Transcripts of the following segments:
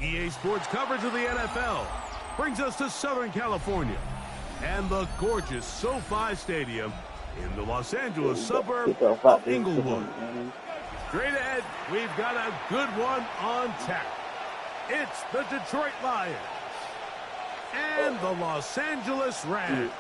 EA Sports coverage of the NFL brings us to Southern California and the gorgeous SoFi Stadium in the Los Angeles suburb of Inglewood. Straight ahead, we've got a good one on tap. It's the Detroit Lions and the Los Angeles Rams.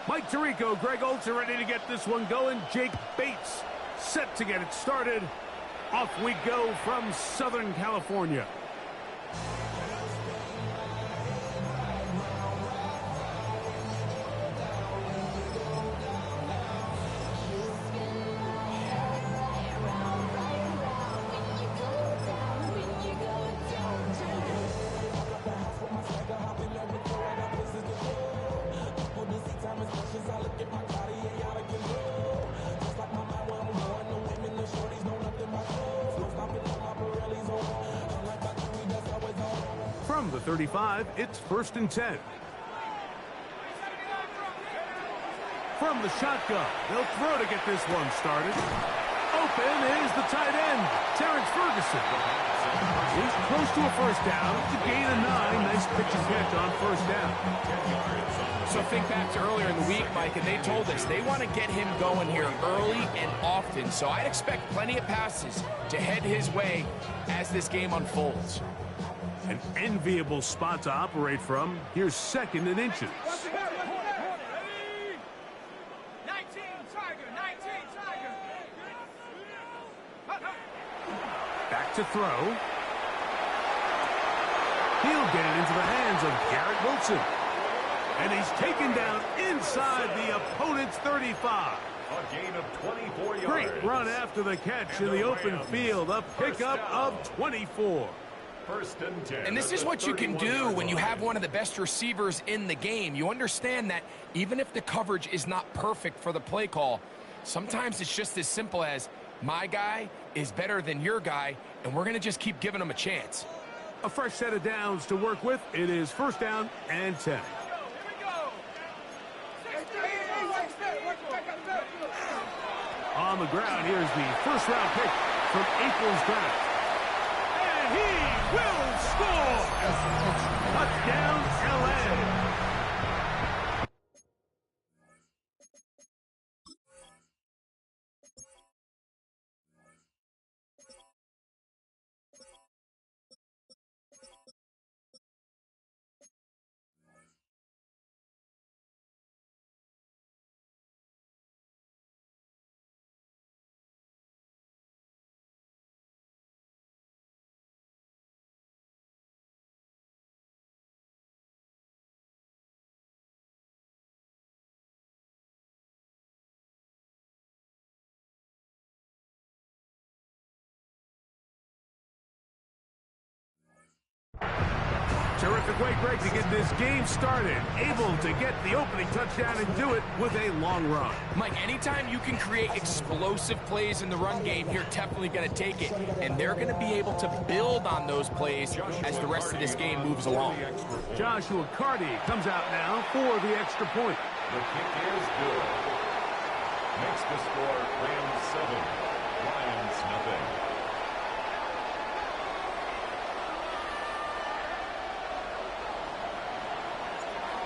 Mike Tirico, Greg Olsen are ready to get this one going. Jake Bates set to get it started. Off we go from Southern California. From the 35, it's 1st and 10. From the shotgun, they'll throw to get this one started. Open is the tight end, Terrence Ferguson. He's close to a first down. It's a gain of 9. Nice pitch and catch on first down. So think back to earlier in the week, Mike, and they told us they want to get him going here early and often. So I'd expect plenty of passes to head his way as this game unfolds. An enviable spot to operate from. Here's 2nd and inches. 19 Tiger. Back to throw. He'll get it into the hands of Garrett Wilson. And he's taken down inside the opponent's 35. A gain of 24 yards. Great run after the catch in the open field. A pickup of 24. 1st and 10. And this is what you can do when you have one of the best receivers in the game. You understand that even if the coverage is not perfect for the play call, sometimes it's just as simple as my guy is better than your guy, and we're going to just keep giving him a chance. A fresh set of downs to work with. It is 1st down and 10. On the ground, here's the first-round pick from April's draft. And he will score! Touchdown, LA! Terrific way, Greg, to get this game started. Able to get the opening touchdown and do it with a long run. Mike, anytime you can create explosive plays in the run game, you're definitely going to take it. And they're going to be able to build on those plays as the rest of this game moves along. Joshua Carty comes out now for the extra point. The kick is good. Makes the score Rams 7, Lions nothing.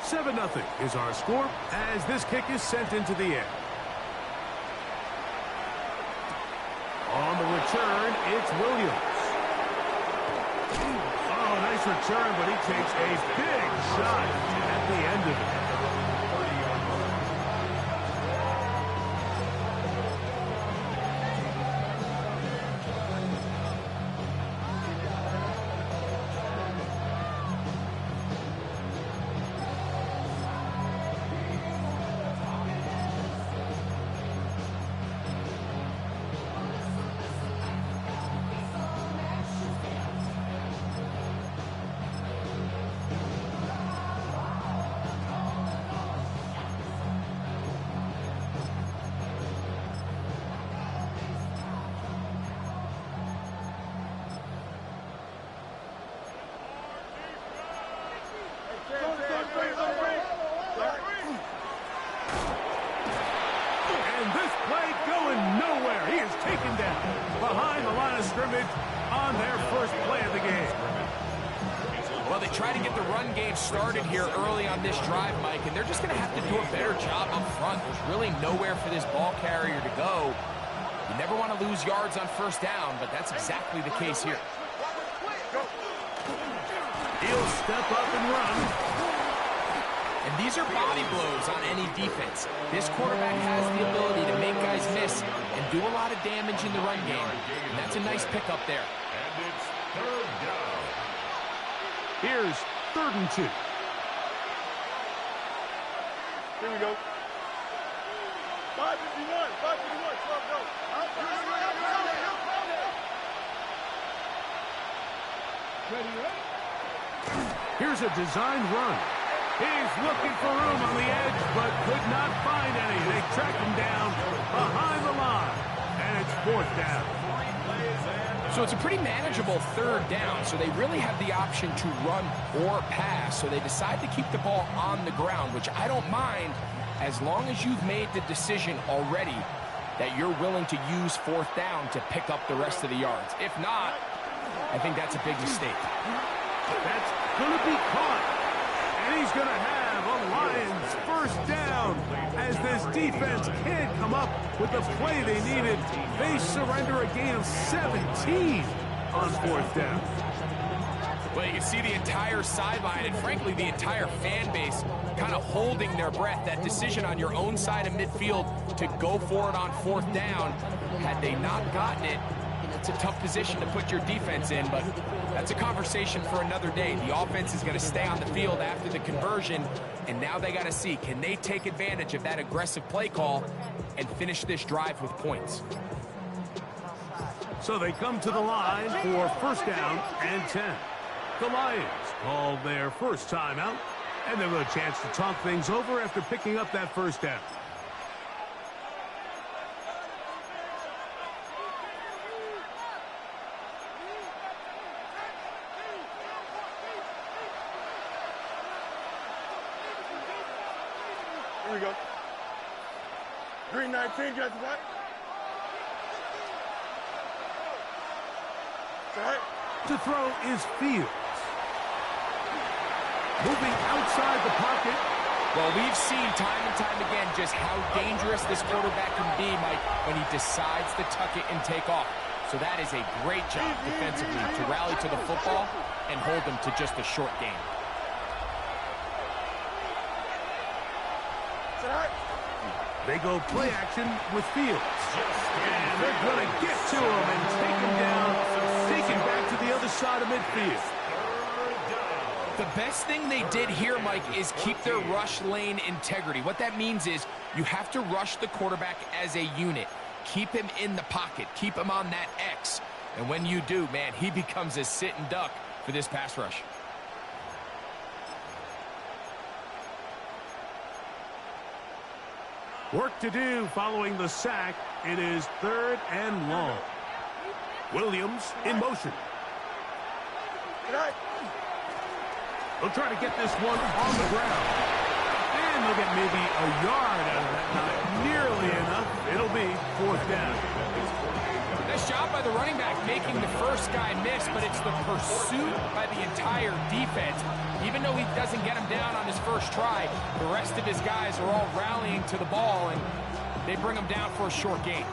Seven 0 is our score as this kick is sent into the air. On the return, it's Williams. Oh, nice return, but he takes a big shot at the end of it. taken down behind the line of scrimmage on their first play of the game. Well, they try to get the run game started here early on this drive, Mike, and they're just going to have to do a better job up front. There's really nowhere for this ball carrier to go. You never want to lose yards on first down, but that's exactly the case here. He'll step up and run. And these are body blows on any defense. This quarterback has the ability to make guys miss and do a lot of damage in the run game. And that's a nice pickup there. And it's third down. Here's 3rd and 2. Here we go. 551, 551, 12, go. Here's a designed run. He's looking for room on the edge, but could not find any. They track him down behind the line, and it's 4th down. So it's a pretty manageable 3rd down, so they really have the option to run or pass, so they decide to keep the ball on the ground, which I don't mind as long as you've made the decision already that you're willing to use 4th down to pick up the rest of the yards. If not, I think that's a big mistake. That's going to be caught. And he's going to have a Lions first down as this defense can't come up with the play they needed. They surrender a gain of 17 on 4th down. Well, you can see the entire sideline and, frankly, the entire fan base kind of holding their breath. That decision on your own side of midfield to go for it on 4th down, had they not gotten it, it's a tough position to put your defense in, but that's a conversation for another day. The offense is going to stay on the field after the conversion, and now they got to see, can they take advantage of that aggressive play call and finish this drive with points? So they come to the line for 1st down and 10. The Lions call their first timeout, and they'll have a chance to talk things over after picking up that 1st down. Here we go. Green 19, guys, what? All right. To throw is Fields. Moving outside the pocket. Well, we've seen time and time again just how dangerous this quarterback can be, Mike, when he decides to tuck it and take off. So that is a great job defensively to rally to the football and hold them to just a short game. They go play action with Fields. And they're going to get to him and take him down, take him back to the other side of midfield. The best thing they did here, Mike, is keep their rush lane integrity. What that means is you have to rush the quarterback as a unit. Keep him in the pocket. Keep him on that X. And when you do, man, he becomes a sitting duck for this pass rush. Work to do following the sack. It is 3rd and long. Williams in motion. They'll try to get this one on the ground. And they'll get maybe a yard out of that. Not nearly enough. It'll be 4th down. Nice job by the running back making the first guy miss, but it's the pursuit by the entire defense. Even though he doesn't get him down on his first try, the rest of his guys are all rallying to the ball, and they bring him down for a short gain.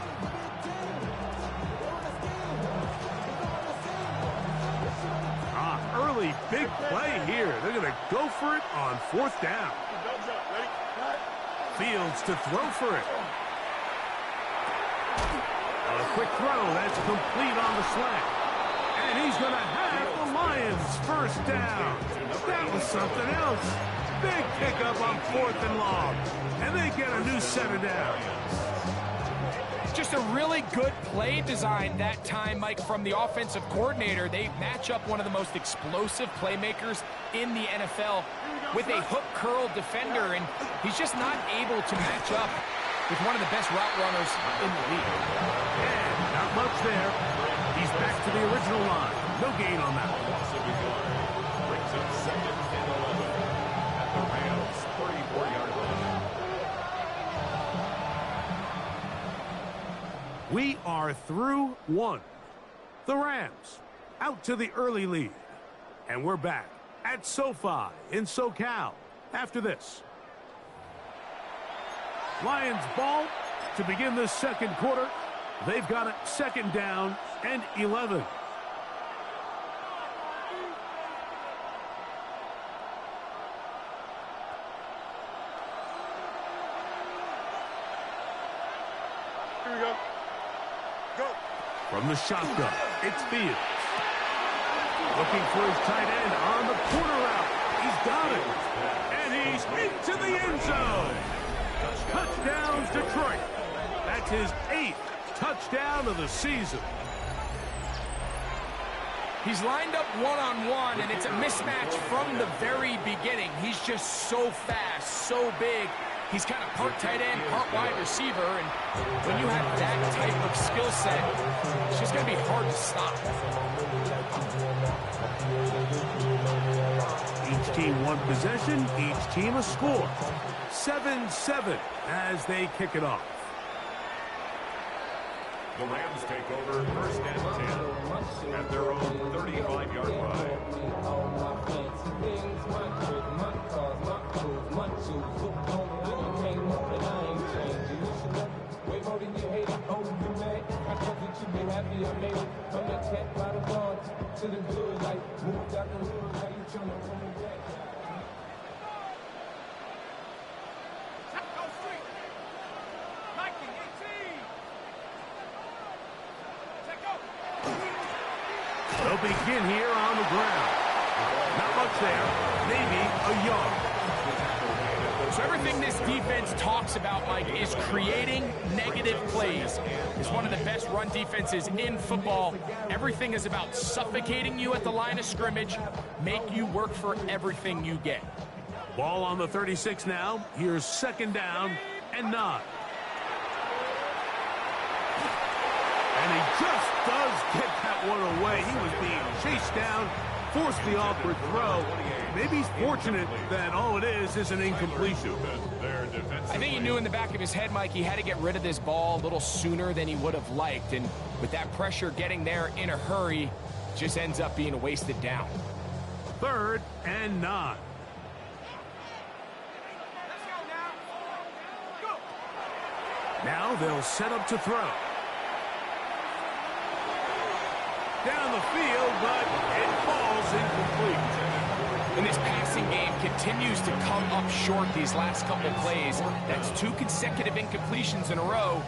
Early big play here. They're going to go for it on 4th down. Fields to throw for it. A quick throw. That's complete on the slant. And he's going to have the Lions first down. That was something else. Big pickup on 4th and long. And they get a new set of downs. Just a really good play design that time, Mike, from the offensive coordinator. They match up one of the most explosive playmakers in the NFL with a hook curl defender, and he's just not able to match up with one of the best route runners in the league. And not much there. He's back to the original line. No gain on that one. Brings up 2nd and 11 at the Rams' 34-yard line. We are through one. The Rams out to the early lead. And we're back at SoFi in SoCal after this. Lions ball to begin the second quarter. They've got it second down and 11. Here we go. Go. From the shotgun, it's Fields. Looking for his tight end on the corner route. He's got it. And he's into the end zone. Touchdowns, Detroit. That's his 8th touchdown of the season. He's lined up one-on-one, and it's a mismatch from the very beginning. He's just so fast, so big. He's kind of part tight end, part wide receiver, and when you have that type of skill set, it's just going to be hard to stop. Each team one possession, each team a score. 7-7 as they kick it off. The Rams take over first and 10 at their own 35-yard line. They'll begin here on the ground. Not much there, maybe a yard. So everything this defense talks about, Mike, is creating negative plays. It's one of the best run defenses in football. Everything is about suffocating you at the line of scrimmage, make you work for everything you get. Ball on the 36 now. Here's second down and 9. And he just does get that one away. He was being chased down, forced the awkward throw. Maybe he's fortunate that all it is an incompletion. I think he knew in the back of his head, Mike, he had to get rid of this ball a little sooner than he would have liked. And with that pressure getting there in a hurry, just ends up being a wasted down. 3rd and 9. Now they'll set up to throw. Down the field, but it falls incomplete. And this passing game continues to come up short these last couple plays. That's 2 consecutive incompletions in a row.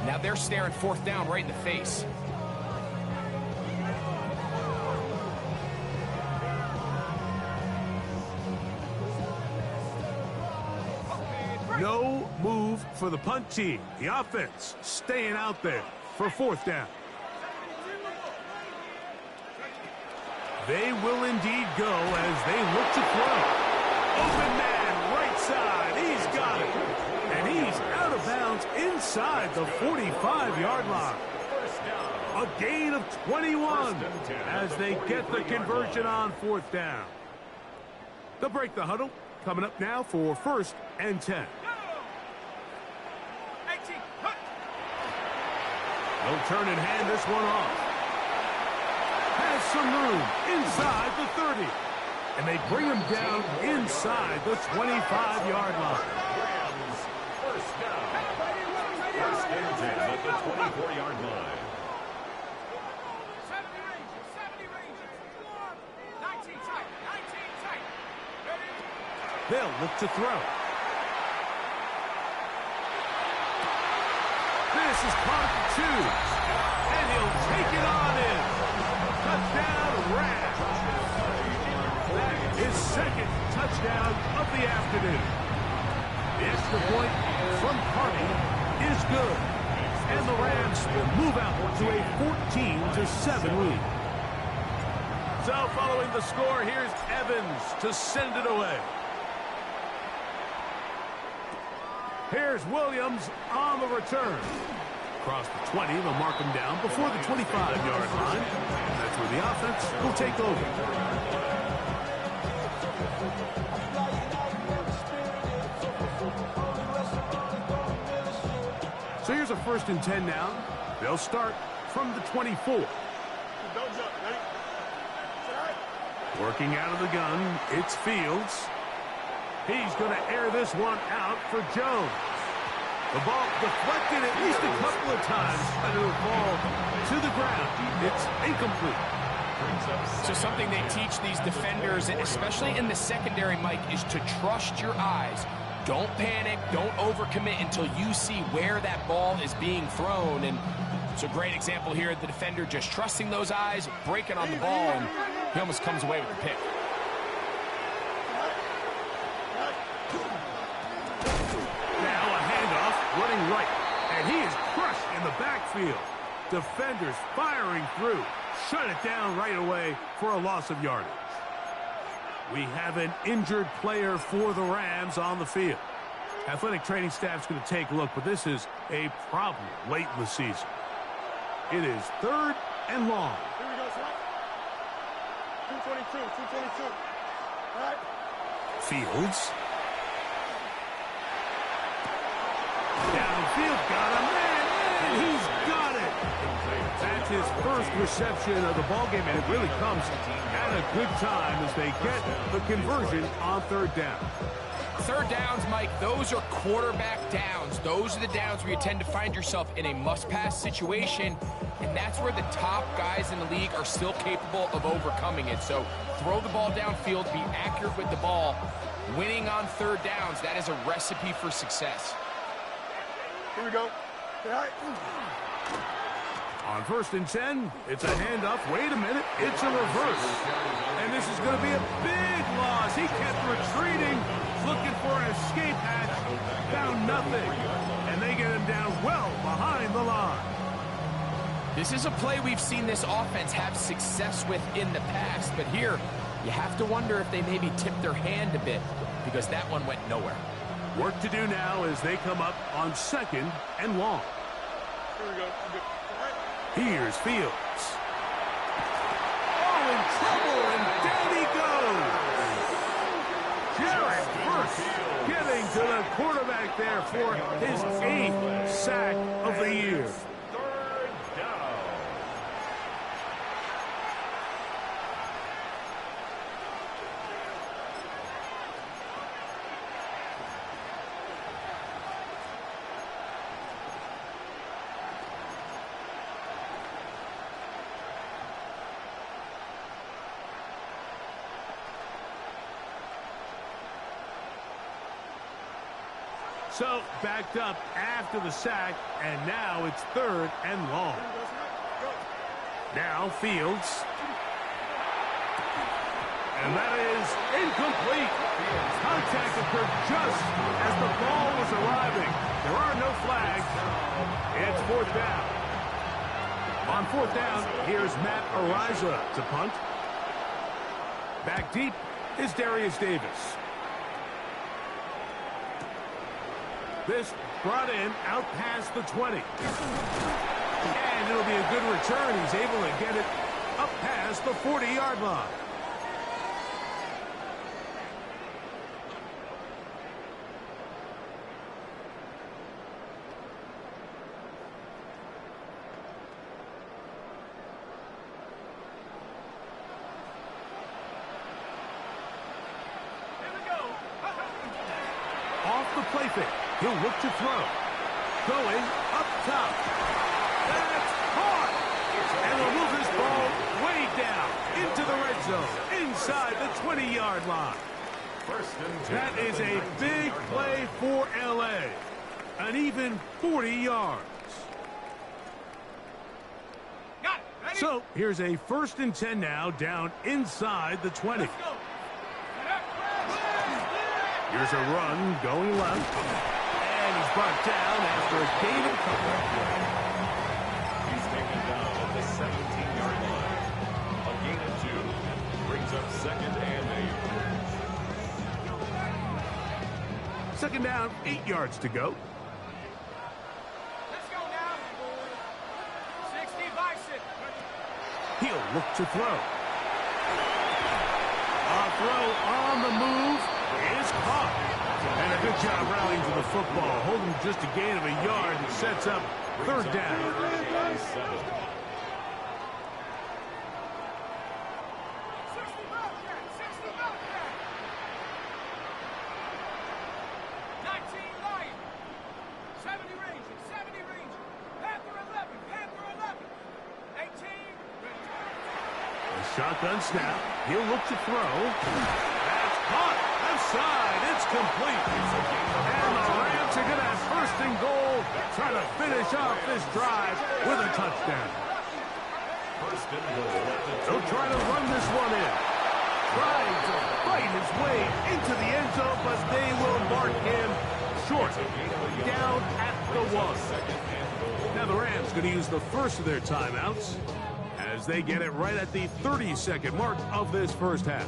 Now they're staring 4th down right in the face. No move for the punt team. The offense staying out there for 4th down. They will indeed go as they look to throw. Open man, right side. He's got it. And he's out of bounds inside the 45-yard line. A gain of 21 as they get the conversion on 4th down. They'll break the huddle. Coming up now for 1st and 10. They'll turn and hand this one off. Has some room inside the 30. And they bring him down inside the 25-yard line. First down. First and 10 at the 24-yard line. 70 Rangers. 19 tight. Ready? They'll look to throw. This is caught at 2. And he'll take it on in. Touchdown, Rams. That is 2nd touchdown of the afternoon. The extra point from Carney is good. And the Rams will move out to a 14-7 lead. So following the score, here's Evans to send it away. Here's Williams on the return. Across the 20, they'll mark him down before the 25-yard line. That's where the offense will take over. So here's a 1st and 10 now. They'll start from the 24. Don't jump. Ready? Working out of the gun, it's Fields. He's going to air this one out for Jones. The ball deflected at least a couple of times, and it'll fall to the ground. It's incomplete. So something they teach these defenders, especially in the secondary, Mike, is to trust your eyes. Don't panic, don't overcommit until you see where that ball is being thrown. And it's a great example here, the defender just trusting those eyes, breaking on the ball, and he almost comes away with the pick. Now a handoff, running right, and he is crushed in the backfield. Defenders firing through. Shut it down right away for a loss of yardage. We have an injured player for the Rams on the field. Athletic training staff's going to take a look, but this is a problem late in the season. It is 3rd and long. Here we go, son. 222, 222. All right. Fields. Downfield, got him, and he's got it. That's his first reception of the ballgame, and it really comes at a good time as they get the conversion on 3rd down. 3rd downs, Mike, those are quarterback downs. Those are the downs where you tend to find yourself in a must-pass situation, and that's where the top guys in the league are still capable of overcoming it. So throw the ball downfield, be accurate with the ball. Winning on 3rd downs, that is a recipe for success. Here we go. All right. On 1st and 10, it's a handoff. Wait a minute, it's a reverse. And this is going to be a big loss. He kept retreating, looking for an escape hatch, found nothing. And they get him down well behind the line. This is a play we've seen this offense have success with in the past, but here you have to wonder if they maybe tipped their hand a bit because that one went nowhere. Work to do now as they come up on 2nd and long. Here we go. Here's Fields. Oh, in trouble, and down he goes. Jared Verse getting to the quarterback there for his 8th sack of the year. 3rd down. So backed up after the sack, and now it's 3rd and long. Now Fields. And that is incomplete. Contact occurred just as the ball was arriving. There are no flags. It's 4th down. On 4th down, here's Matt Araiza to punt. Back deep is Darius Davis. This brought in out past the 20. And it'll be a good return. He's able to get it up past the 40-yard line. Off the play fake. He'll look to throw. Going up top. That's caught. And will move this ball way down into the red zone, inside the 20-yard line. That is a big play for L.A. An even 40 yards. So here's a 1st and 10 now, down inside the 20. Here's a run going left. And he's brought down after a gain of coverage. He's taken down at the 17-yard line. A gain of 2 brings up 2nd and 8. 2nd down, 8 yards to go. Let's go now. 60 Bison. He'll look to throw. A throw on the move is caught. And a good Good job rallying to the football, holding just a gain of a yard and sets up third down. 70 range, 70 range. Panther 11, Panther 11. 18, ready. The shotgun snap. He'll look to throw. That's caught. Left side. It's complete. And the Rams are going to have first and goal, trying to finish off this drive with a touchdown. First and goal. They'll try to run this one in. Trying to fight his way into the end zone, but they will mark him short. Down at the 1. Now the Rams going to use the first of their timeouts as they get it right at the 30-second mark of this first half.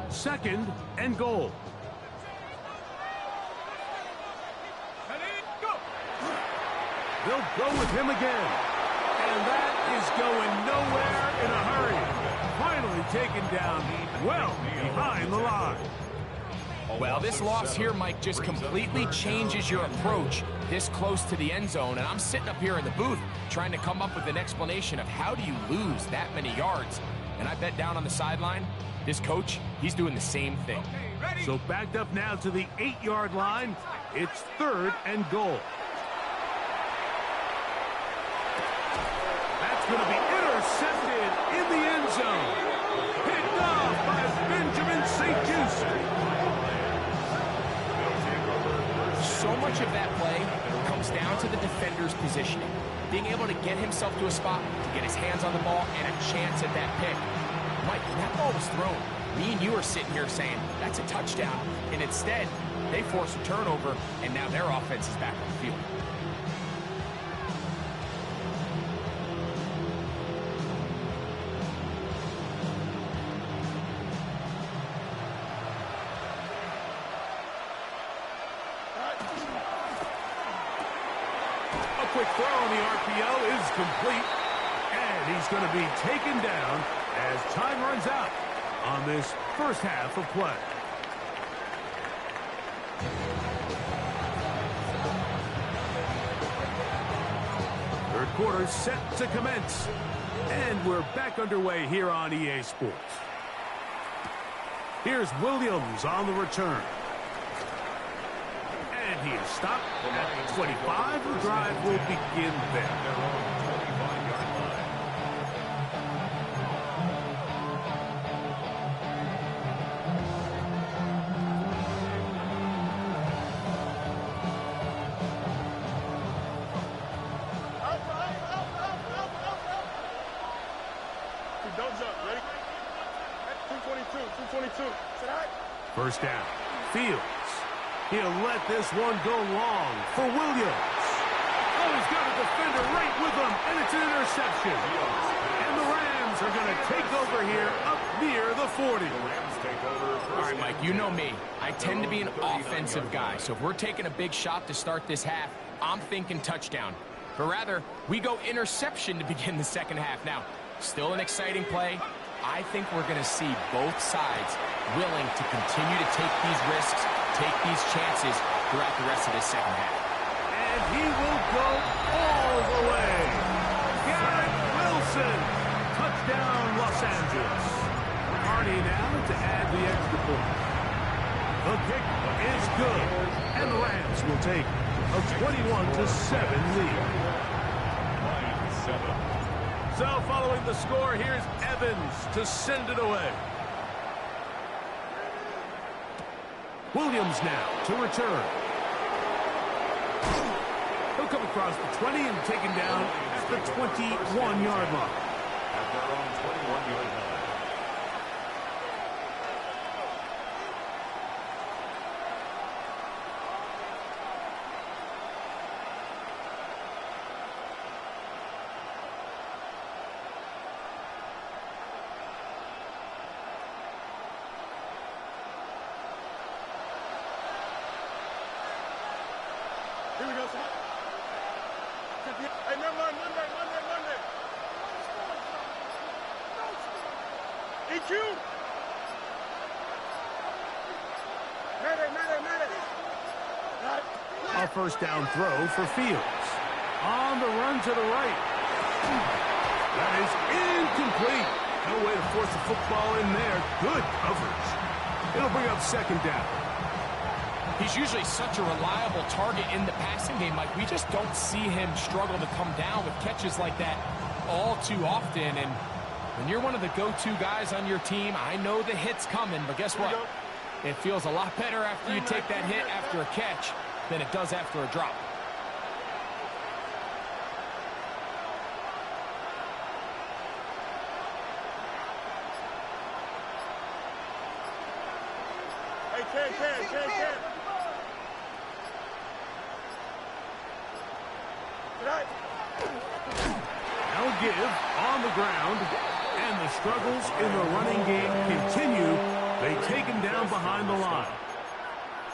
Second and goal. They'll go with him again. And that is going nowhere in a hurry. Finally taken down well behind the line. Well, this loss here, Mike, just completely changes your approach this close to the end zone. And I'm sitting up here in the booth trying to come up with an explanation of how do you lose that many yards. And I bet down on the sideline, this coach, he's doing the same thing. So backed up now to the 8-yard line. It's third and goal. That's going to be intercepted in the end zone. Picked off by Benjamin St-Juste. So much of that play comes down to the defender's positioning. Being able to get himself to a spot, to get his hands on the ball, and a chance at that pick. Mike, when that ball was thrown, me and you are sitting here saying, that's a touchdown. And instead, they force a turnover, and now their offense is back on the field. Quick throw on the RPO is complete, and he's going to be taken down as time runs out on this first half of play. Third quarter set to commence, and we're back underway here on EA Sports. Here's Williams on the return. And he is stopped at the 25. The drive will begin there. Don't jump. Ready? 222. 222. First down. Fields. He'll let this one go long for Williams. Oh, he's got a defender right with him, and it's an interception. And the Rams are going to take over here up near the 40. All right, Mike, you know me. I tend to be an offensive guy, so if we're taking a big shot to start this half, I'm thinking touchdown. But rather, we go interception to begin the second half. Now, still an exciting play. I think we're going to see both sides willing to continue to take these risks, take these chances throughout the rest of this second half. And he will go all the way. Garrett Wilson. Touchdown, Los Angeles. Hardy now to add the extra point. The kick is good. And the Rams will take a 21-7 lead. So following the score, here's Evans to send it away. Williams now to return. He'll come across the 20 and taken down at the 21-yard line. At their own 21-yard line. Here we go, son. Hey, never mind. Monday. EQ. first down throw for Fields. On the run to the right. That is incomplete. No way to force the football in there. Good coverage. It'll bring up second down. He's usually such a reliable target in the passing game, Mike. We just don't see him struggle to come down with catches like that all too often. And when you're one of the go-to guys on your team, I know the hit's coming, but guess what? It feels a lot better after you take that hit after a catch than it does after a drop. Ken. Now give on the ground, and the struggles in the running game continue. They take him down behind the line.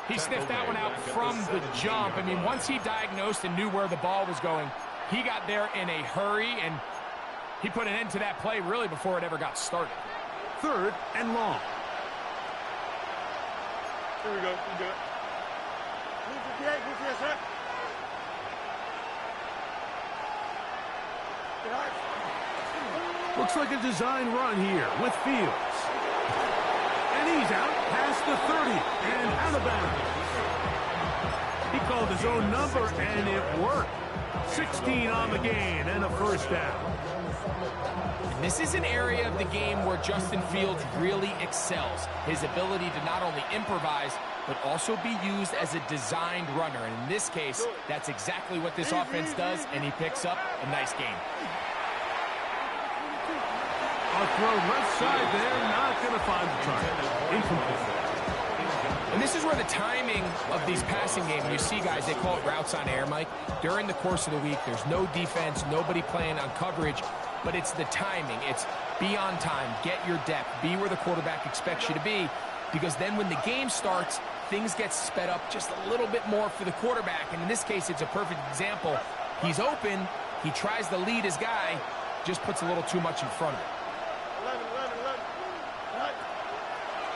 He sniffed that one out from the jump. I mean, once he diagnosed and knew where the ball was going, he got there in a hurry, and he put an end to that play really before it ever got started. Third and long. Here we go. You do it. Looks like a design run here with Fields. And he's out past the 30 and out of bounds. He called his own number, and it worked. 16 on the gain and a first down. And this is an area of the game where Justin Fields really excels. His ability to not only improvise, but also be used as a designed runner. And in this case, that's exactly what this offense does, and he picks up a nice gain. A throw left side there, not going to find the target. Incomplete. And this is where the timing of these passing games, you see guys, they call it routes on air, Mike. During the course of the week, there's no defense, nobody playing on coverage, but it's the timing. It's be on time, get your depth, be where the quarterback expects you to be, because then when the game starts, things get sped up just a little bit more for the quarterback. And in this case, it's a perfect example. He's open, he tries to lead his guy, just puts a little too much in front of him. 11.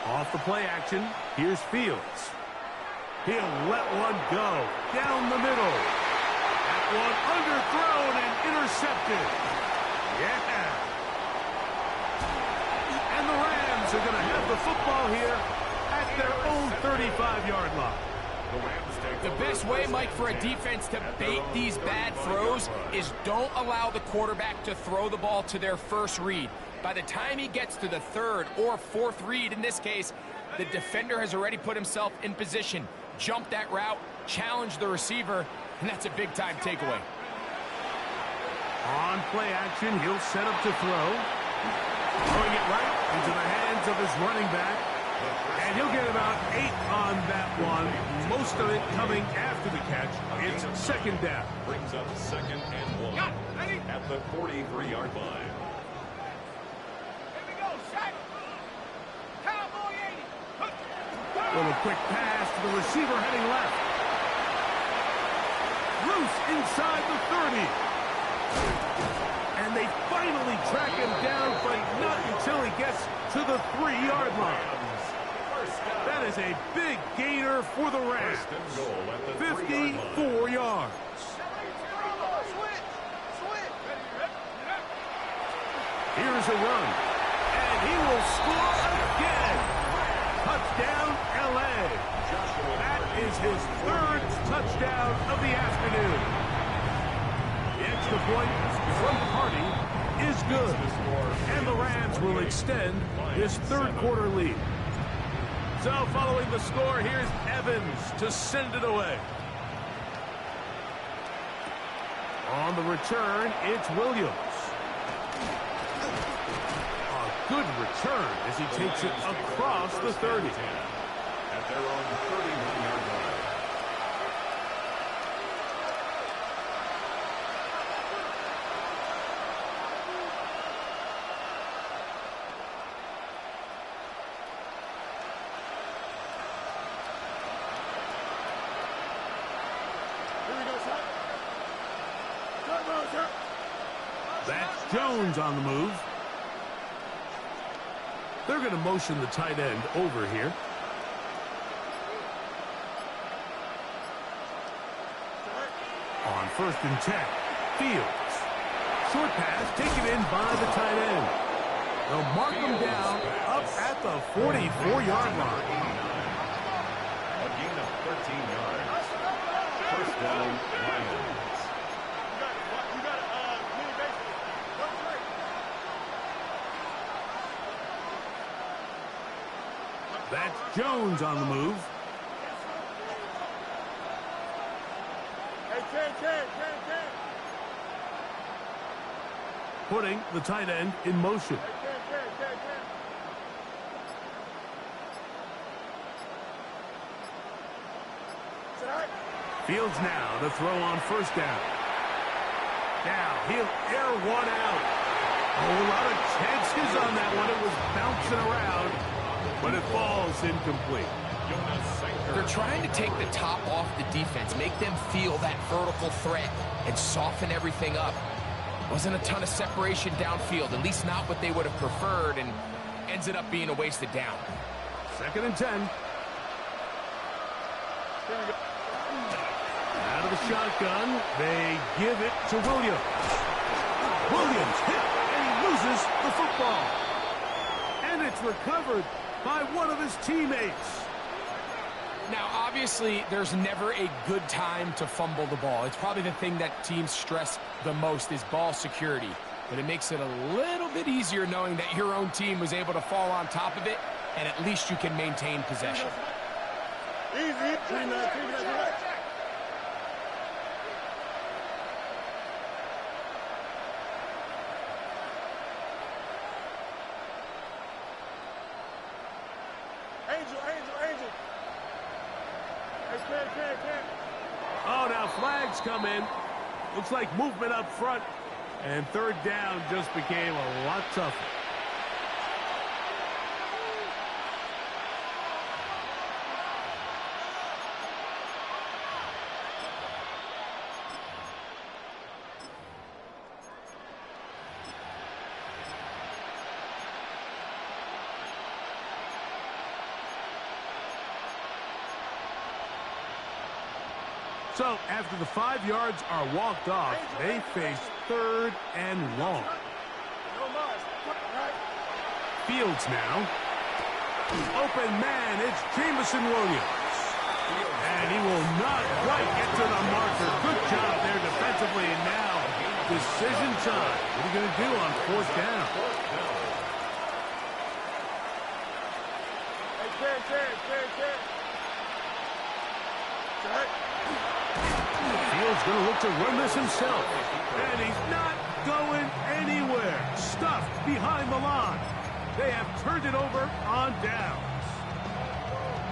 Off the play action, here's Fields. He'll let one go down the middle. That one underthrown and intercepted. Yeah. And the Rams are going to have the football here at their own 35-yard line. The best way, Mike, for a defense to bait these bad throws is don't allow the quarterback to throw the ball to their first read. By the time he gets to the third or fourth read, in this case, the defender has already put himself in position, jumped that route, challenged the receiver, and that's a big-time takeaway. On play action, he'll set up to throw. Throwing it right into the hands of his running back. And he'll get about 8 on that one. Most of it coming after the catch. It's second down. Brings up second and 1 at the 43-yard line. Here we go, set. Cowboy 80. Little quick pass to the receiver heading left. Loose inside the 30. And they finally track him down, but not until he gets to the 3-yard line. That is a big gainer for the Rams. 54 yards. Here's a run. And he will score again. Touchdown, L.A. That is his third touchdown of the afternoon. The extra point from Hardy is good. And the Rams will extend this third quarter lead. So following the score, here's Evans to send it away. On the return, it's Williams. A good return as he takes it across the 30. At their own 31-yard line. That's Jones on the move. They're going to motion the tight end over here. first and 10. Fields. Short pass taken in by the tight end. They'll mark him down up at the 44-yard line. A gain of 13 yards. First down, Lions. You got mini baseball. One play. That's Jones on the move. Hey, 10. Putting the tight end in motion. Fields now to throw on first down. Now he'll air one out. A lot of chances on that one. It was bouncing around, but it falls incomplete. They're trying to take the top off the defense, make them feel that vertical threat, and soften everything up. Wasn't a ton of separation downfield, at least not what they would have preferred, and ends it up being a wasted down. Second and 10. Out of the shotgun, they give it to Williams. Williams hit, and he loses the football. And it's recovered by one of his teammates. Now, obviously, there's never a good time to fumble the ball. It's probably the thing that teams stress the most is ball security. But it makes it a little bit easier knowing that your own team was able to fall on top of it, and at least you can maintain possession. Easy. Angel. Oh, now flags come in. Looks like movement up front. And third down just became a lot tougher. So, after the 5 yards are walked off, they face third and long. Fields now. Open man, it's Jameson Williams. And he will not quite get to the marker. Good job there defensively, and now decision time. What are you going to do on fourth down? Fields going to look to run this himself. And he's not going anywhere. Stuffed behind the line. They have turned it over on downs.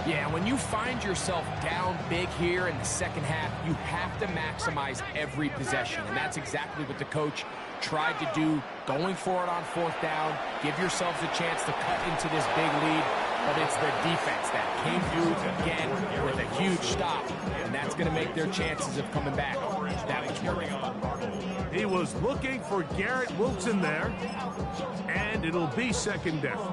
Yeah, when you find yourself down big here in the second half, you have to maximize every possession. And that's exactly what the coach tried to do, going for it on fourth down. Give yourselves a chance to cut into this big lead. But it's the defense that came through again with a huge stop. And that's going to make their chances of coming back that much more difficult. He was looking for Garrett Wilson there. And it'll be second down.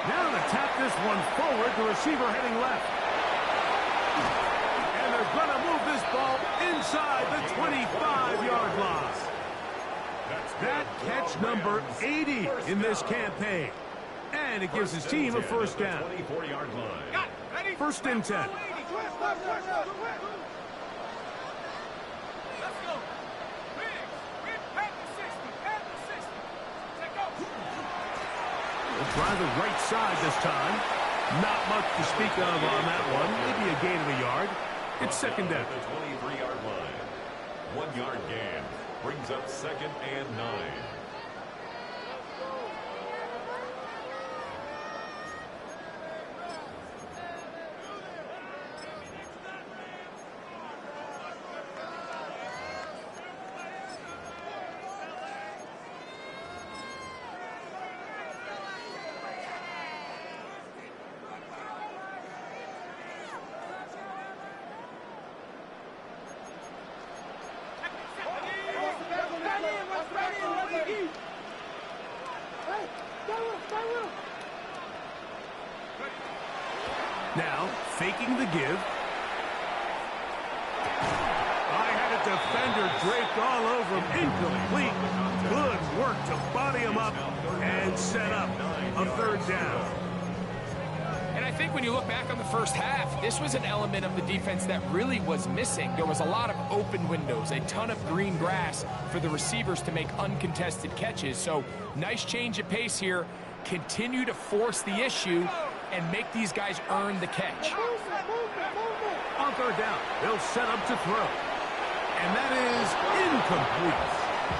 Now to tap this one forward, the receiver heading left. And they're going to move this ball inside the 25-yard line. That catch number 80 in this campaign. And it gives his team a first down. 24-yard line. First and 10. Try the right side this time. Not much to speak of on that one. Maybe a gain of a yard. It's second down. The 23-yard line. 1 yard gain. Brings up second and 9. Now, faking the give. I had a defender draped all over him. Incomplete. Good work to body him up and set up a third down. And I think when you look back on the first half, this was an element of the defense that really was missing. There was a lot of open windows, a ton of green grass for the receivers to make uncontested catches. So nice change of pace here. Continue to force the issue and make these guys earn the catch. On third down, they'll set up to throw. And that is incomplete.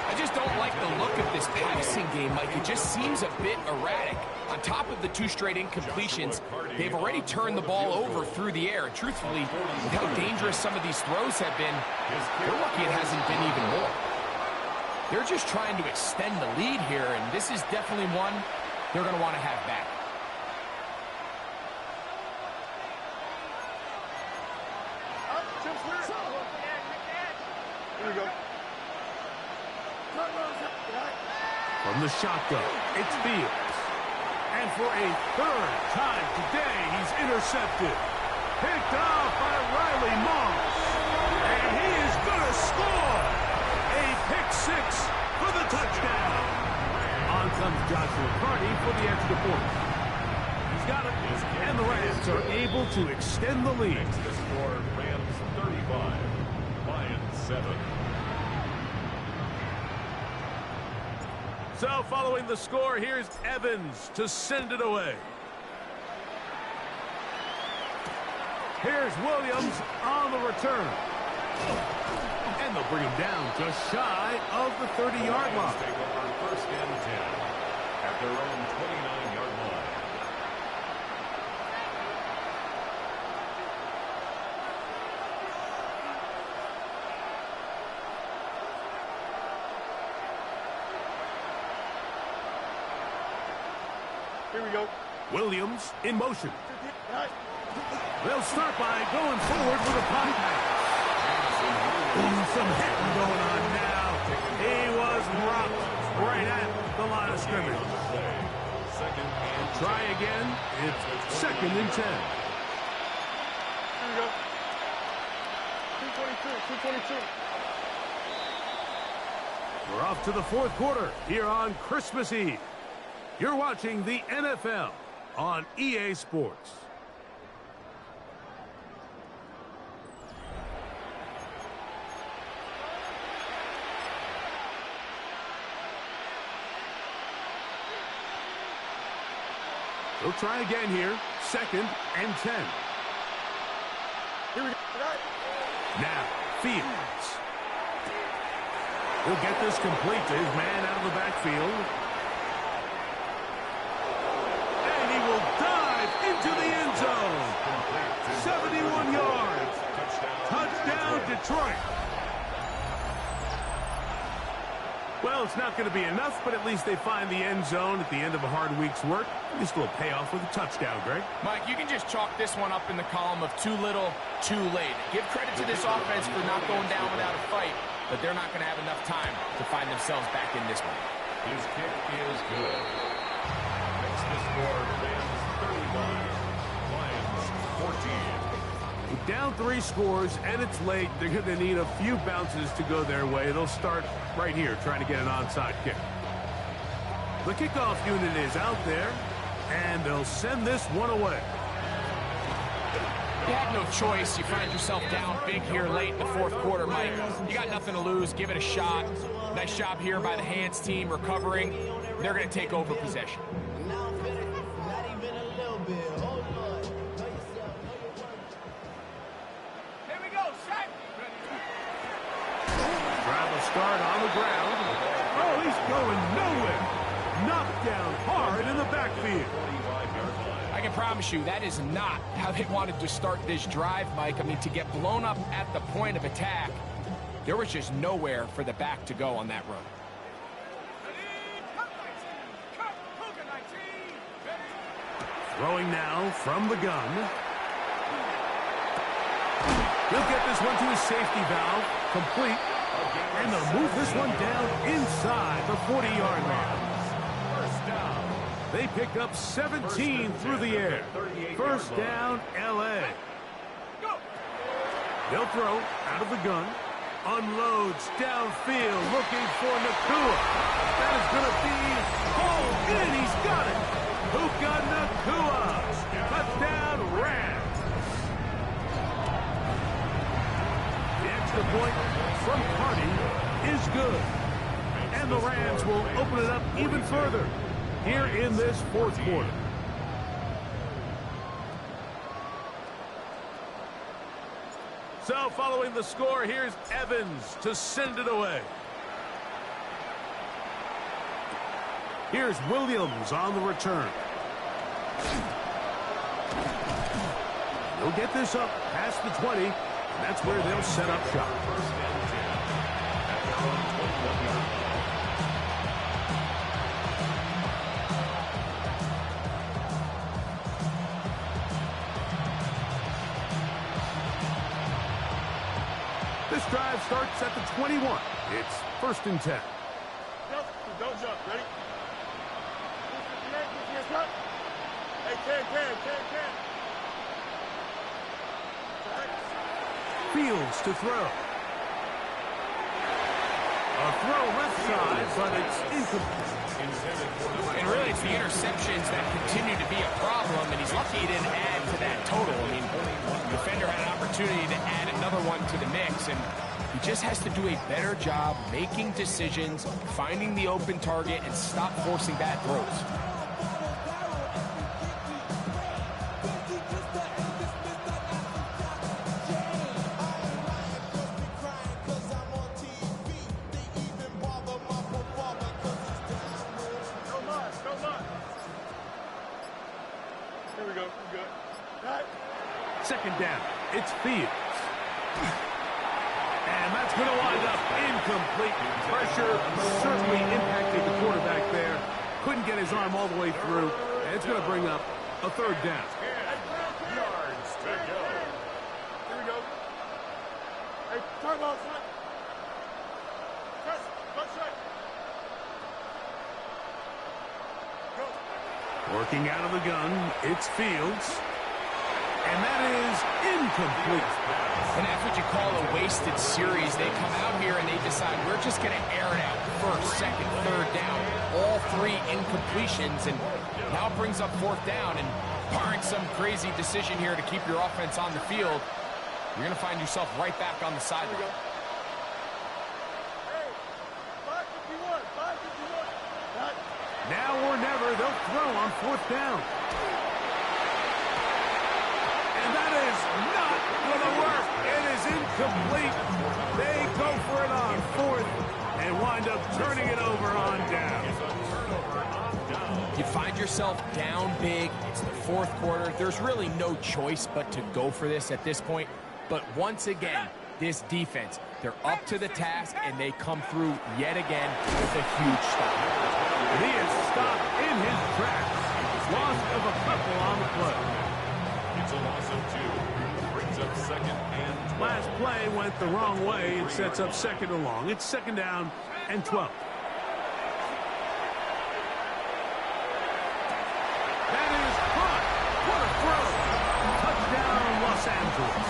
I just don't like the look of this passing game, Mike. It just seems a bit erratic. On top of the 2 straight incompletions, they've already turned the ball over through the air. And truthfully, with how dangerous some of these throws have been, they're lucky it hasn't been even more. They're just trying to extend the lead here, and this is definitely one they're going to want to have back. Here we go. From the shotgun, it's Fields. And for a third time today, he's intercepted. Picked off by Riley Moss. And he is going to score. A pick 6 for the touchdown. On comes Joshua Carney for the extra point. He's got it. And the Rams are able to extend the lead. The score, Rams 35, Lions 7. So following the score, here's Evans to send it away. Here's Williams on the return. And they'll bring him down just shy of the 30-yard line. Take over first and 10 at their own 29-yard line. Here we go. Williams in motion. They'll start by going forward with a punt pass. Some hitting going on now. He was rocked right at the line of scrimmage. Try again. It's 2nd and 10. Here we go. 222. We're off to the 4th quarter here on Christmas Eve. You're watching the NFL on EA Sports. They'll try again here. 2nd and 10. Here we go. Now, Fields. He'll get this complete to his man out of the backfield. And he will dive into the end zone. 71 yards. Touchdown, Detroit. Well, it's not going to be enough, but at least they find the end zone at the end of a hard week's work. This will pay off with a touchdown, Greg. Mike, you can just chalk this one up in the column of too little, too late. Give credit to this offense for not going down without a fight, but they're not going to have enough time to find themselves back in this one. His kick is good. Makes the score Rams 35, Lions 14. With down 3 scores and it's late, they're going to need a few bounces to go their way. They'll start right here trying to get an onside kick. The kickoff unit is out there, and they'll send this one away. You have no choice. You find yourself down big here late in the 4th quarter, Mike. You got nothing to lose. Give it a shot. Nice job here by the hands team recovering. They're going to take over possession. Here we go, set. Drive a start on the ground. Oh, he's going nowhere. Knocked down hard in the backfield. I can promise you that is not how they wanted to start this drive, Mike. I mean, to get blown up at the point of attack, there was just nowhere for the back to go on that run. Throwing now from the gun. He'll get this one to his safety valve. Complete. And they'll move this one down inside the 40-yard line. First down. They pick up 17 through the air. First down, L.A. They'll throw out of the gun. Unloads downfield, looking for Nacua. That is going to be hauled in. He's got it. Puka Nacua. Touchdown, Rams. The extra point from Carty is good. And the Rams will open it up even further here in this fourth quarter. So following the score, here's Evans to send it away. Here's Williams on the return. He'll get this up past the 20, and that's where they'll set up shop. This drive starts at the 21. It's 1st and 10. Don't jump. Ready? Hey, Ken. Fields to throw. A throw left side, but it's incomplete. And really, it's the interceptions that continue to be a problem, and he's lucky he didn't add to that total. I mean, the defender had an opportunity to add another one to the mix, and he just has to do a better job making decisions, finding the open target, and stop forcing bad throws. Here we go. We're good. Second down. It's Fields. And that's going to wind up incomplete. Pressure certainly impacted the quarterback there. Couldn't get his arm all the way through. And it's going to bring up a 3rd down. Yards to go. Here we go. Hey, turn ball, son. Press. Left side. Go. Working out of the gun, it's Fields. And that is incomplete. And that's what you call a wasted series. They come out here and they decide we're just going to air it out. 1st, 2nd, 3rd down. All 3 incompletions. And now it brings up 4th down. And barring some crazy decision here to keep your offense on the field, you're going to find yourself right back on the sideline. Hey, 551. 551. Now or never, they'll throw on 4th down. And that is not going to work. It is incomplete. They go for it on 4th and wind up turning it over on down. You find yourself down big. It's the 4th quarter. There's really no choice but to go for this at this point. But once again, this defense, they're up to the task, and they come through yet again with a huge stop. He is stopped in his tracks. Loss of a couple on the play. It's a loss of 2. Brings up 2nd and 12. Last play went the wrong way. It sets up 2nd and long. It's 2nd down and 12. That is caught. What a throw. Touchdown, Los Angeles.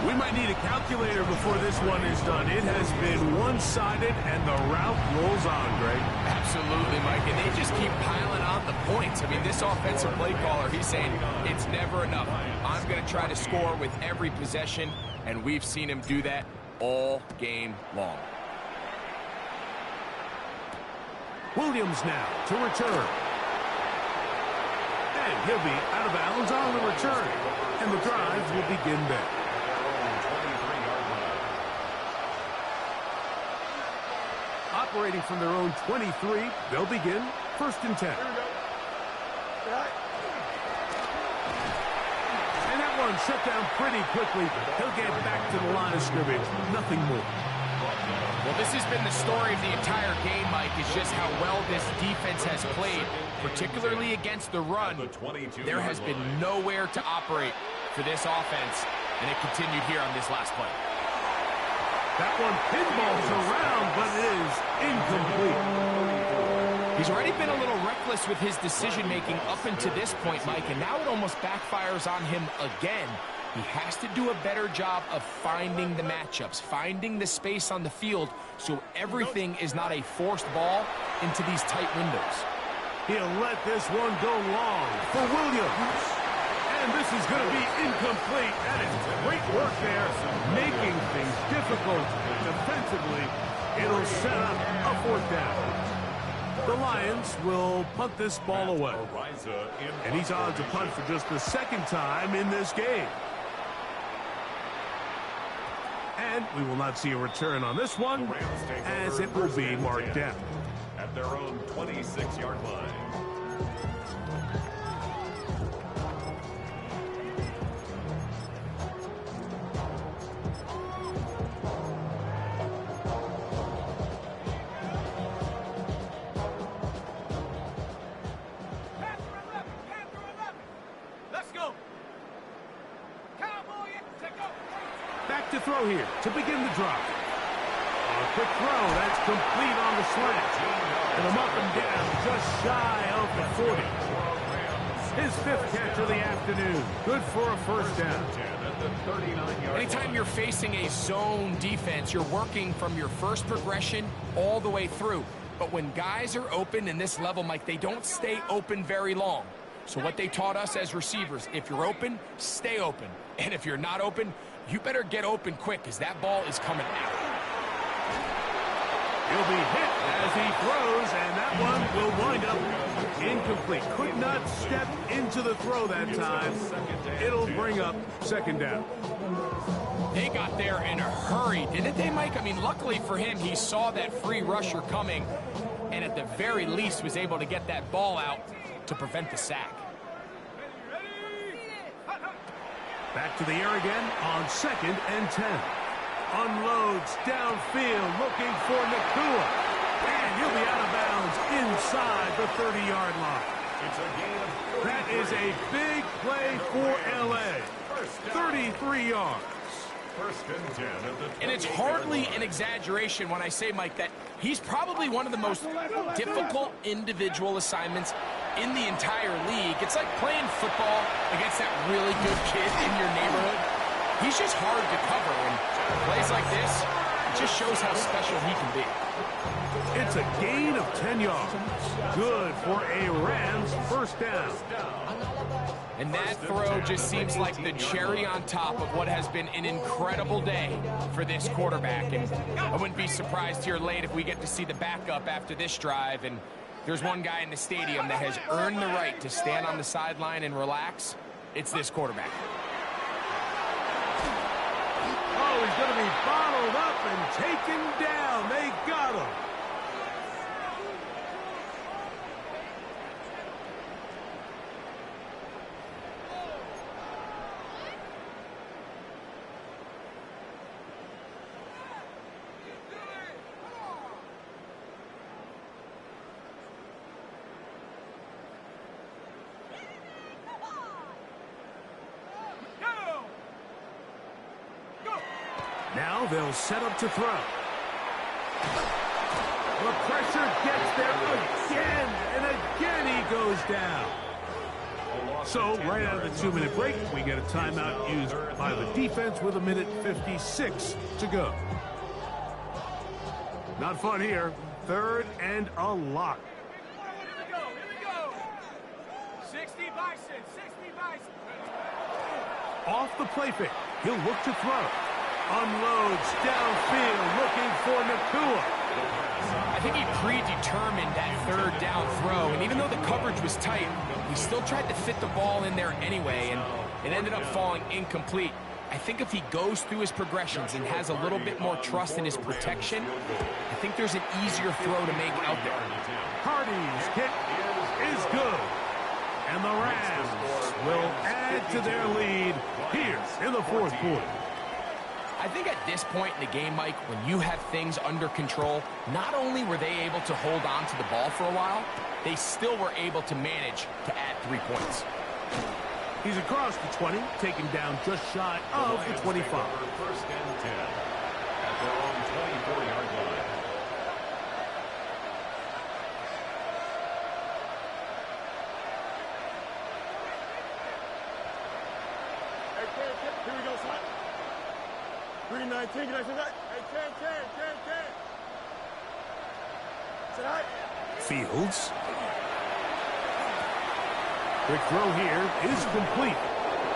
We might need a calculator before this one is done. It has been one-sided, and the route rolls on, Greg. Absolutely, Mike, and they just keep piling on the points. I mean, this offensive play caller, he's saying it's never enough. I'm going to try to score with every possession, and we've seen him do that all game long. Williams now to return. And he'll be out of bounds on the return. And the drive will begin there. Operating from their own 23, they'll begin 1st and 10. Here we go. And that one shut down pretty quickly. He'll get back to the line of scrimmage. Nothing more. Well, this has been the story of the entire game, Mike, is just how well this defense has played, particularly against the run. There has been nowhere to operate for this offense, and it continued here on this last play. That one pinballs around, but it is incomplete. He's already been a little reckless with his decision-making up until this point, Mike, and now it almost backfires on him again. He has to do a better job of finding the matchups, finding the space on the field so everything is not a forced ball into these tight windows. He'll let this one go long for Williams. And this is going to be incomplete. That is great work there, making things difficult defensively. It'll set up a fourth down. The Lions will punt this ball away. And he's on to punt for just the second time in this game. And we will not see a return on this one, as it will be marked down. At their own 26-yard line. Back to throw here to begin the drive. A quick throw, that's complete on the slant. And him up and down, just shy of the 40. His fifth catch of the afternoon. Good for a first down. Anytime you're facing a zone defense, you're working from your first progression all the way through. But when guys are open in this level, Mike, they don't stay open very long. So what they taught us as receivers, if you're open, stay open. And if you're not open, you better get open quick because that ball is coming out. He'll be hit as he throws, and that one will wind up incomplete. Could not step into the throw that time. It'll bring up second down. They got there in a hurry, didn't they, Mike? I mean, luckily for him, he saw that free rusher coming, and at the very least was able to get that ball out to prevent the sack. Back to the air again on 2nd and 10. Unloads downfield looking for Nacua. And he'll be out of bounds inside the 30-yard line. That is a big play for L.A. 33 yards. And it's hardly an exaggeration when I say, Mike, that he's probably one of the most difficult individual assignments in the entire league. It's like playing football against that really good kid in your neighborhood. He's just hard to cover, and plays like this, it just shows how special he can be. It's a gain of 10 yards. Good for a Rams first down. And that throw just seems like the cherry on top of what has been an incredible day for this quarterback. And I wouldn't be surprised here late if we get to see the backup after this drive. And there's one guy in the stadium that has earned the right to stand on the sideline and relax. It's this quarterback. Oh, he's going to be bottled up and taken down. They got him. Now they'll set up to throw. The pressure gets there again, and again he goes down. So right out of the 2-minute break, we get a timeout used by the defense with 1:56 to go. Not fun here. 3rd and a lot. Here we go. 60 Bison, 60 Bison. Off the play fake, he'll look to throw. Unloads downfield looking for Nacua. I think he predetermined that 3rd down throw, and even though the coverage was tight, he still tried to fit the ball in there anyway, and it ended up falling incomplete. I think if he goes through his progressions and has a little bit more trust in his protection, I think there's an easier throw to make out there. Hardy's kick is good. And the Rams will add to their lead here in the 4th quarter. I think at this point in the game, Mike, when you have things under control, not only were they able to hold on to the ball for a while, they still were able to manage to add 3 points. He's across the 20, taken down just shy of the 25. 1st and 10 at their own 24-yard line. Here we go, son. 319, get that. Hey, Ken. Sit high. Fields. Quick throw here is complete.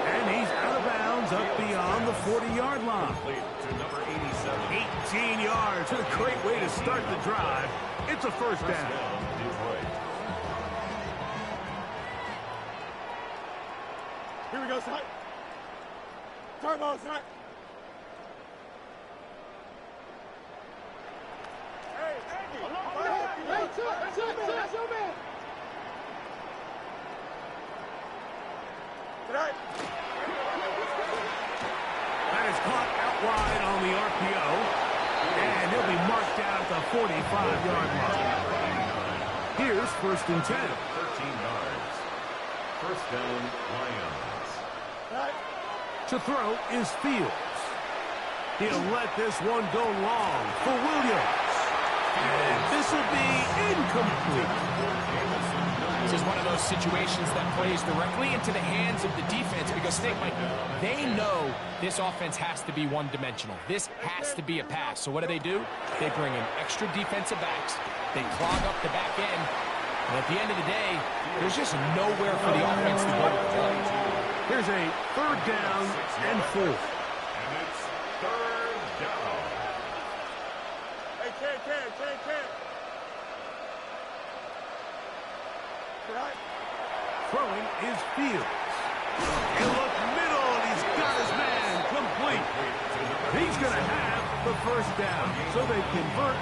And he's out of bounds up beyond the 40-yard line. To number 87. 18 yards. A great way to start the drive. It's a first down. Detroit. Here we go, son. Turbo, son. Hey, Andy. Hey, that's your man. Tonight. That is caught out wide on the RPO. And he'll be marked down at the 45-yard line. Here's 1st and 10. 13 yards. First down, Lions. Tonight. To throw is Fields. He'll let this one go long for Williams. And this will be incomplete. This is one of those situations that plays directly into the hands of the defense because, Snake Mike, they know this offense has to be one-dimensional. This has to be a pass. So what do? They bring in extra defensive backs. They clog up the back end. And at the end of the day, there's just nowhere for the offense to go with the ball. Here's a 3rd down and 4. And it's 3rd down. Hey, Ken. Tonight. Throwing is Fields. He'll look middle, and he's got his man complete. He's going to have the first down, so they convert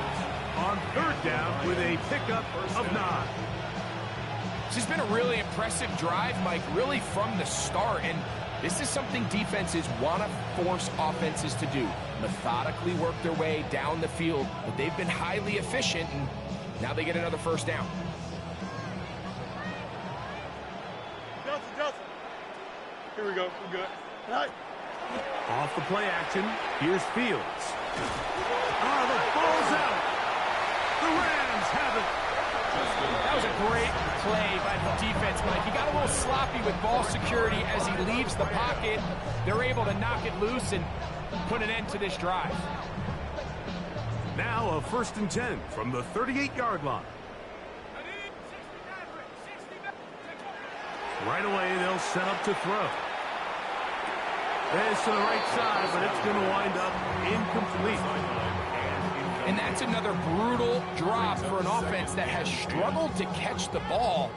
on 3rd down with a pickup of 9. This has been a really impressive drive, Mike, really from the start. And this is something defenses want to force offenses to do. Methodically work their way down the field. But they've been highly efficient, and now they get another first down. Justin. Here we go. We're good. Tonight. Off the play action, here's Fields. The ball's out. The Rams have it. That was a great play by the defense, Mike. He got a little sloppy with ball security as he leaves the pocket. They're able to knock it loose and put an end to this drive. Now a 1st and 10 from the 38-yard line. Right away, they'll set up to throw. This to the right side, but it's going to wind up incomplete. And that's another brutal drop for an offense that has struggled to catch the ball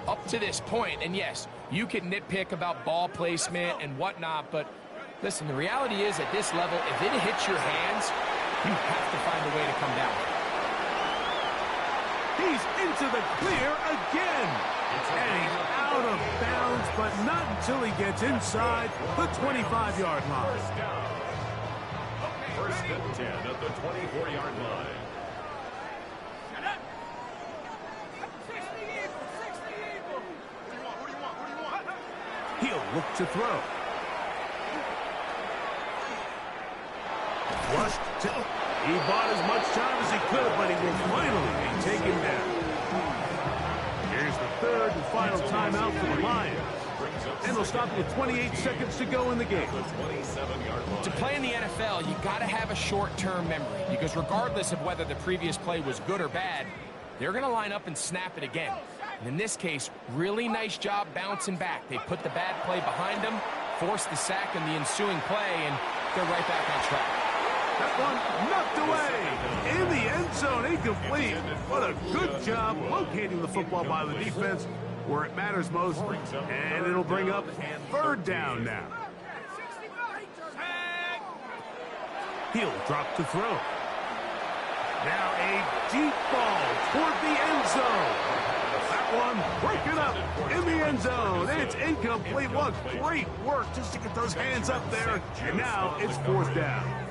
up to this point. And yes, you can nitpick about ball placement and whatnot, but listen, the reality is at this level, if it hits your hands, you have to find a way to come down. He's into the clear again. And he's out of bounds, but not until he gets inside the 25-yard line. First and 10 at the 24-yard line. He'll look to throw. Flushed to... He bought as much time as he could, but he will finally be taken down. Here's the 3rd and final timeout for the Lions. And they'll stop with 28 seconds to go in the game. To play in the NFL, you got to have a short-term memory because regardless of whether the previous play was good or bad, they're going to line up and snap it again. And in this case, really nice job bouncing back. They put the bad play behind them, forced the sack in the ensuing play, and they're right back on track. That one knocked away in the end zone, incomplete. What a good job locating the football by the defense where it matters most. And it'll bring up 3rd down now. He'll drop to throw. Now a deep ball toward the end zone. That one broken up in the end zone. It's incomplete. What great work just to get those hands up there. And now it's 4th down.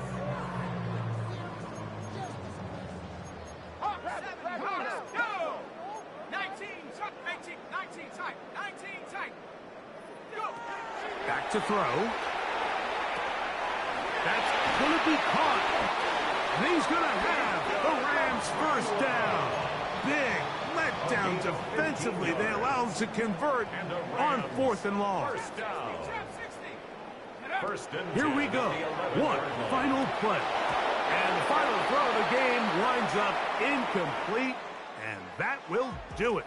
Back to throw. That's going to be caught. And he's going to have the Rams first down. Big letdown defensively. They allow him to convert on 4th and long. First and Here 10 we at go. the 11-yard One line. final play. And the final throw of the game winds up incomplete, and that will do it.